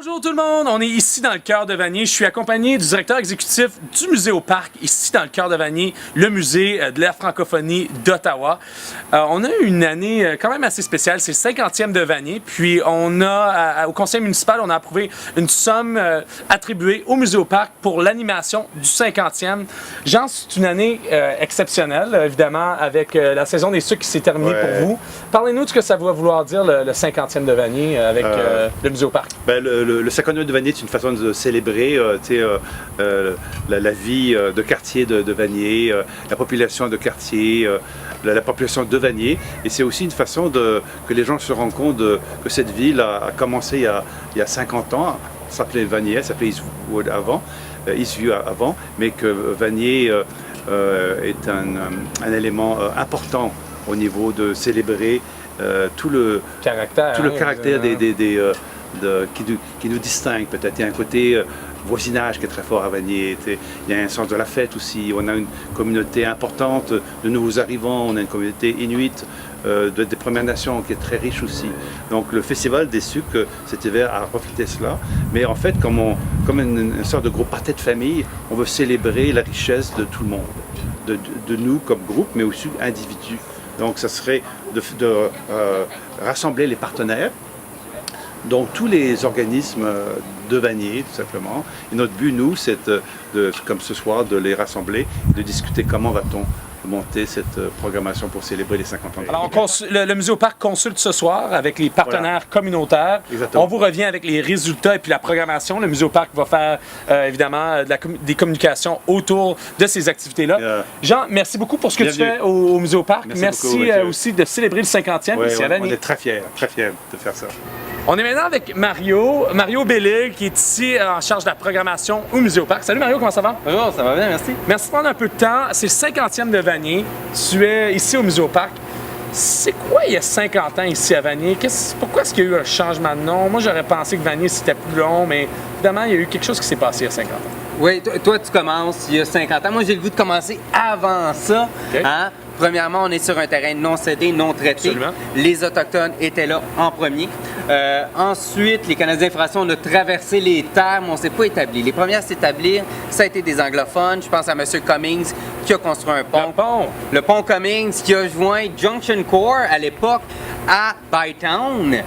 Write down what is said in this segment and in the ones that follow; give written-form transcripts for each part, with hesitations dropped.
Bonjour tout le monde, on est ici dans le cœur de Vanier. Je suis accompagné du directeur exécutif du musée au parc, ici dans le cœur de Vanier, le musée de la francophonie d'Ottawa. On a eu une année quand même assez spéciale, c'est le 50e de Vanier, puis on a, au conseil municipal, on a approuvé une somme attribuée au musée au parc pour l'animation du 50e. Jean, c'est une année exceptionnelle, évidemment, avec la saison des sucres qui s'est terminée pour vous. Parlez-nous de ce que ça va vouloir dire le 50e de Vanier avec le musée au parc. Ben, le 50e de Vanier, c'est une façon de célébrer la vie de quartier de Vanier, la population de quartier, la population de Vanier. Et c'est aussi une façon que les gens se rendent compte que cette ville a commencé il y a 50 ans. Ça s'appelait Vanier, ça s'appelait Eastwood avant, Eastview avant, mais que Vanier est un élément important au niveau de célébrer tout le caractère qui nous distingue peut-être. Il y a un côté voisinage qui est très fort à Vanier. Il y a un sens de la fête aussi. On a une communauté importante de nouveaux arrivants. On a une communauté inuite des Premières Nations qui est très riche aussi. Donc le Festival des sucres cet hiver a reflété cela. Mais en fait, comme une sorte de gros party de famille, on veut célébrer la richesse de tout le monde. De nous comme groupe, mais aussi individus. Donc ça serait de rassembler les partenaires, donc tous les organismes de Vanier, tout simplement. Et notre but, nous, c'est comme ce soir, de les rassembler, de discuter comment va-t-on monter cette programmation pour célébrer les 50 ans. Alors, le musée au parc consulte ce soir avec les partenaires communautaires. Exactement. On vous revient avec les résultats et puis la programmation. Le musée au parc va faire, évidemment, des communications autour de ces activités-là. Jean, merci beaucoup pour ce que tu fais au musée au parc. Merci beaucoup, aussi de célébrer le 50e ici à Vanier. On est très fiers de faire ça. On est maintenant avec Mario Bellil, qui est ici en charge de la programmation au musée au parc. Salut Mario, comment ça va? Bonjour, ça va bien, merci. Merci de prendre un peu de temps. C'est le 50e de Vanier. Tu es ici au musée au parc. C'est quoi il y a 50 ans ici à Vanier? Pourquoi est-ce qu'il y a eu un changement de nom? Moi, j'aurais pensé que Vanier, c'était plus long, mais évidemment, il y a eu quelque chose qui s'est passé il y a 50 ans. Oui, toi, tu commences il y a 50 ans. Moi, j'ai le goût de commencer avant ça. Okay. Hein? Premièrement, on est sur un terrain non cédé, non traité. Absolument. Les Autochtones étaient là en premier. Ensuite, les Canadiens français, on a traversé les terres, mais on ne s'est pas établi. Les premiers à s'établir, ça a été des anglophones. Je pense à M. Cummings qui a construit un pont. Le pont Cummings qui a joint Junction Core à l'époque à Bytown.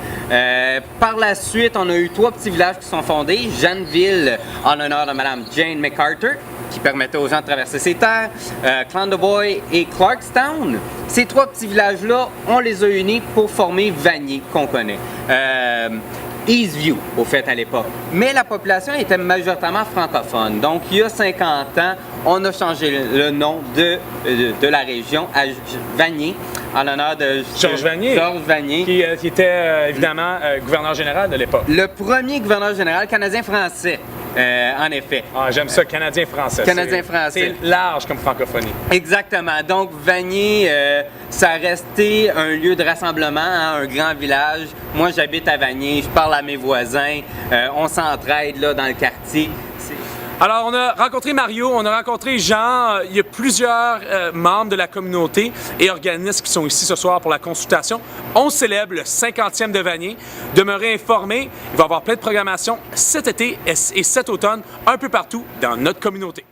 Par la suite, on a eu 3 petits villages qui sont fondés. Jeanneville, en honneur de Mme Jane McArthur, qui permettait aux gens de traverser ces terres, Clandeboye et Clarkstown. Ces 3 petits villages-là, on les a unis pour former Vanier, qu'on connaît. Eastview, au fait, à l'époque. Mais la population était majoritairement francophone. Donc, il y a 50 ans, on a changé le nom de la région à Vanier, en l'honneur de Georges Vanier. Qui était, évidemment, gouverneur général de l'époque. Le premier gouverneur général canadien-français. En effet. Ah, j'aime ça, Canadien-Français. Canadien-Français. C'est large comme francophonie. Exactement. Donc, Vanier, ça a resté un lieu de rassemblement, hein, un grand village. Moi, j'habite à Vanier, je parle à mes voisins, on s'entraide là dans le quartier. Alors, on a rencontré Mario, on a rencontré Jean, il y a plusieurs membres de la communauté et organismes qui sont ici ce soir pour la consultation. On célèbre le 50e de Vanier. Demeurez informés, il va y avoir plein de programmations cet été et cet automne, un peu partout dans notre communauté.